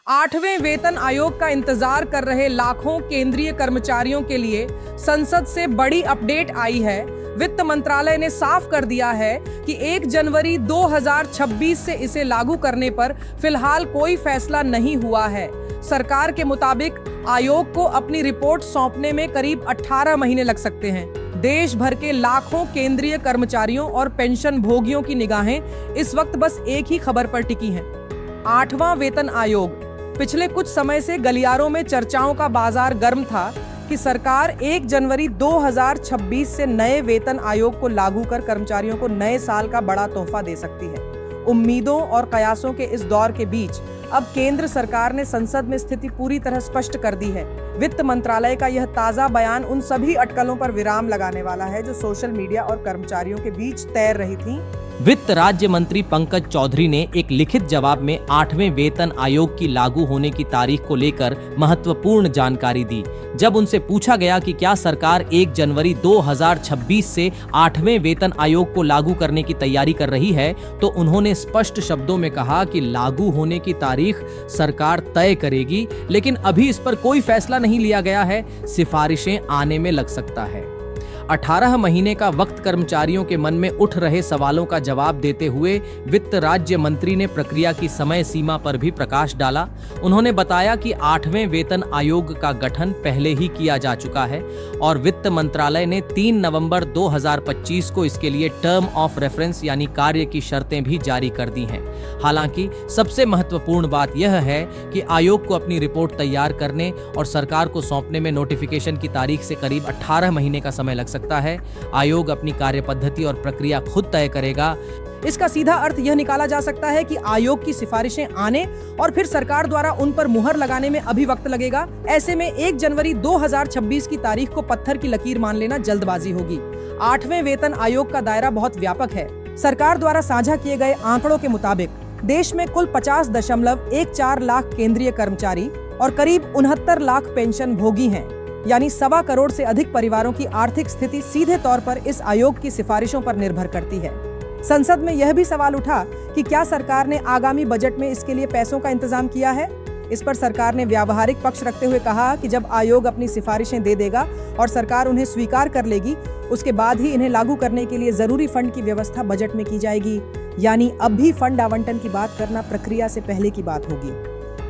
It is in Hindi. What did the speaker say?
8वें वेतन आयोग का इंतजार कर रहे लाखों केंद्रीय कर्मचारियों के लिए संसद से बड़ी अपडेट आई है। वित्त मंत्रालय ने साफ कर दिया है कि 1 जनवरी 2026 से इसे लागू करने पर फिलहाल कोई फैसला नहीं हुआ है। सरकार के मुताबिक आयोग को अपनी रिपोर्ट सौंपने में करीब 18 महीने लग सकते हैं। देश भर के लाखों केंद्रीय कर्मचारियों और पेंशन भोगियों की निगाहें इस वक्त बस एक ही खबर पर टिकी हैं। 8वां वेतन आयोग। पिछले कुछ समय से गलियारों में चर्चाओं का बाजार गर्म था कि सरकार 1 जनवरी 2026 से नए वेतन आयोग को लागू कर कर्मचारियों को नए साल का बड़ा तोहफा दे सकती है। उम्मीदों और कयासों के इस दौर के बीच अब केंद्र सरकार ने संसद में स्थिति पूरी तरह स्पष्ट कर दी है। वित्त मंत्रालय का यह ताजा बयान उन सभी अटकलों पर विराम लगाने वाला है जो सोशल मीडिया और कर्मचारियों के बीच तैर रही थीं। वित्त राज्य मंत्री पंकज चौधरी ने एक लिखित जवाब में 8वें वेतन आयोग की लागू होने की तारीख को लेकर महत्वपूर्ण जानकारी दी। जब उनसे पूछा गया कि क्या सरकार 1 जनवरी 2026 से 8वें वेतन आयोग को लागू करने की तैयारी कर रही है, तो उन्होंने स्पष्ट शब्दों में कहा कि लागू होने की तारीख सरकार तय करेगी, लेकिन अभी इस पर कोई फैसला नहीं लिया गया है। सिफारिशें आने में लग सकता है। 18 महीने का वक्त कर्मचारियों के मन में उठ रहे सवालों का जवाब देते हुए वित्त राज्य मंत्री ने प्रक्रिया की समय सीमा पर भी प्रकाश डाला। उन्होंने बताया कि 8वें वेतन आयोग का गठन पहले ही किया जा चुका है और वित्त मंत्रालय ने 3 नवंबर 2025 को इसके लिए टर्म ऑफ रेफरेंस यानी कार्य की शर्तें भी जारी कर दी हैं। हालांकि सबसे महत्वपूर्ण बात यह है कि आयोग को अपनी रिपोर्ट तैयार करने और सरकार को सौंपने में नोटिफिकेशन की तारीख से करीब 18 महीने का समय लग सकता है। आयोग अपनी कार्यपद्धति और प्रक्रिया खुद तय करेगा। इसका सीधा अर्थ यह निकाला जा सकता है कि आयोग की सिफारिशें आने और फिर सरकार द्वारा उन पर मुहर लगाने में अभी वक्त लगेगा। ऐसे में 1 जनवरी 2026 की तारीख को पत्थर की लकीर मान लेना जल्दबाजी होगी। 8वें वेतन आयोग का दायरा बहुत व्यापक है। सरकार द्वारा साझा किए गए आंकड़ों के मुताबिक देश में कुल 50.14 लाख केंद्रीय कर्मचारी और करीब 69 लाख पेंशन भोगी हैं। यानी 1.25 करोड़ से अधिक परिवारों की आर्थिक स्थिति सीधे तौर पर इस आयोग की सिफारिशों पर निर्भर करती है। संसद में यह भी सवाल उठा कि क्या सरकार ने आगामी बजट में इसके लिए पैसों का इंतजाम किया है। इस पर सरकार ने व्यावहारिक पक्ष रखते हुए कहा कि जब आयोग अपनी सिफारिशें दे देगा और सरकार उन्हें स्वीकार कर लेगी, उसके बाद ही इन्हें लागू करने के लिए जरूरी फंड की व्यवस्था बजट में की जाएगी। यानी अब भी फंड आवंटन की बात करना प्रक्रिया से पहले की बात होगी।